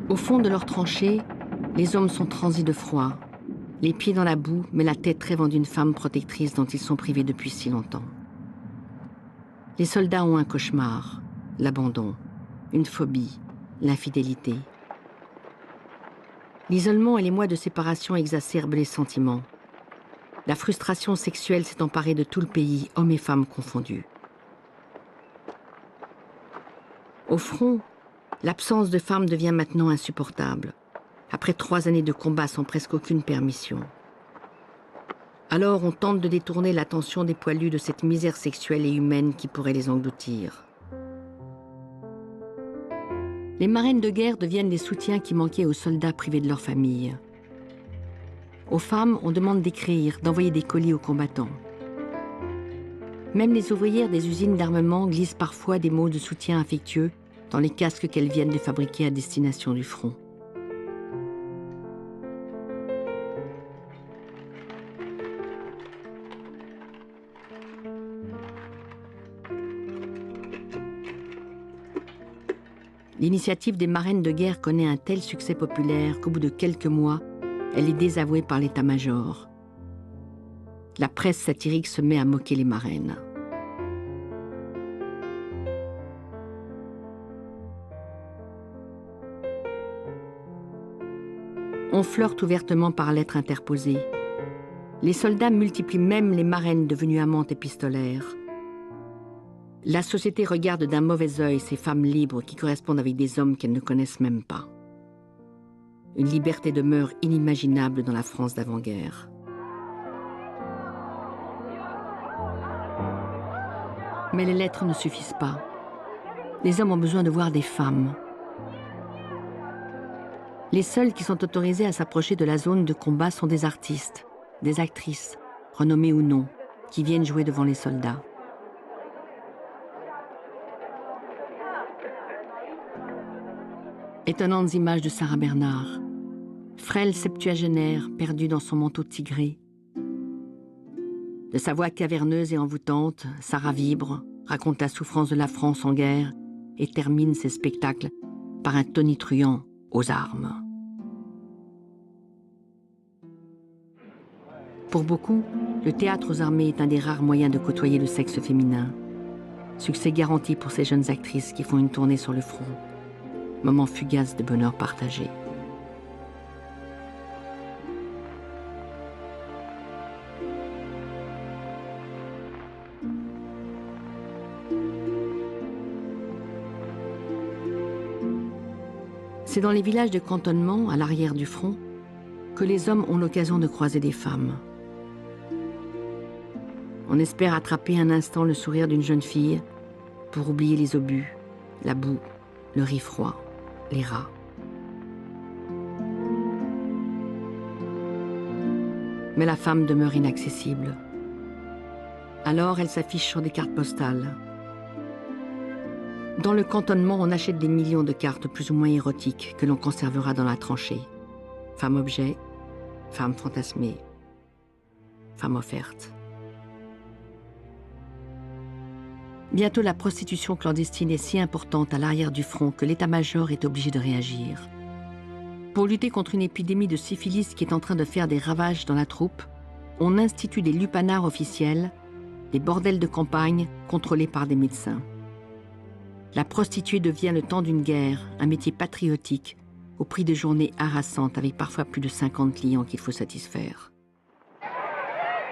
Au fond de leurs tranchées, les hommes sont transis de froid, les pieds dans la boue, mais la tête rêvant d'une femme protectrice dont ils sont privés depuis si longtemps. Les soldats ont un cauchemar, l'abandon, une phobie, l'infidélité. L'isolement et les mois de séparation exacerbent les sentiments. La frustration sexuelle s'est emparée de tout le pays, hommes et femmes confondus. Au front, l'absence de femmes devient maintenant insupportable, après 3 années de combat sans presque aucune permission. Alors on tente de détourner l'attention des poilus de cette misère sexuelle et humaine qui pourrait les engloutir. Les marraines de guerre deviennent les soutiens qui manquaient aux soldats privés de leur famille. Aux femmes, on demande d'écrire, d'envoyer des colis aux combattants. Même les ouvrières des usines d'armement glissent parfois des mots de soutien affectueux dans les casques qu'elles viennent de fabriquer à destination du front. L'initiative des marraines de guerre connaît un tel succès populaire qu'au bout de quelques mois, elle est désavouée par l'état-major. La presse satirique se met à moquer les marraines. On flirte ouvertement par lettres interposées. Les soldats multiplient même les marraines devenues amantes épistolaires. La société regarde d'un mauvais œil ces femmes libres qui correspondent avec des hommes qu'elles ne connaissent même pas. Une liberté de mœurs inimaginable dans la France d'avant-guerre. Mais les lettres ne suffisent pas. Les hommes ont besoin de voir des femmes. Les seuls qui sont autorisés à s'approcher de la zone de combat sont des artistes, des actrices, renommées ou non, qui viennent jouer devant les soldats. Étonnantes images de Sarah Bernard, frêle septuagénaire perdue dans son manteau tigré. De sa voix caverneuse et envoûtante, Sarah vibre, raconte la souffrance de la France en guerre et termine ses spectacles par un tonitruant aux armes. Pour beaucoup, le théâtre aux armées est un des rares moyens de côtoyer le sexe féminin. Succès garanti pour ces jeunes actrices qui font une tournée sur le front. Moment fugace de bonheur partagé. C'est dans les villages de cantonnement, à l'arrière du front, que les hommes ont l'occasion de croiser des femmes. On espère attraper un instant le sourire d'une jeune fille pour oublier les obus, la boue, le riz froid, les rats. Mais la femme demeure inaccessible. Alors elle s'affiche sur des cartes postales. Dans le cantonnement, on achète des millions de cartes plus ou moins érotiques que l'on conservera dans la tranchée. Femme objet, femme fantasmée, femme offerte. Bientôt, la prostitution clandestine est si importante à l'arrière du front que l'état-major est obligé de réagir. Pour lutter contre une épidémie de syphilis qui est en train de faire des ravages dans la troupe, on institue des lupanars officiels, des bordels de campagne contrôlés par des médecins. La prostituée devient le temps d'une guerre, un métier patriotique, au prix de journées harassantes avec parfois plus de 50 clients qu'il faut satisfaire.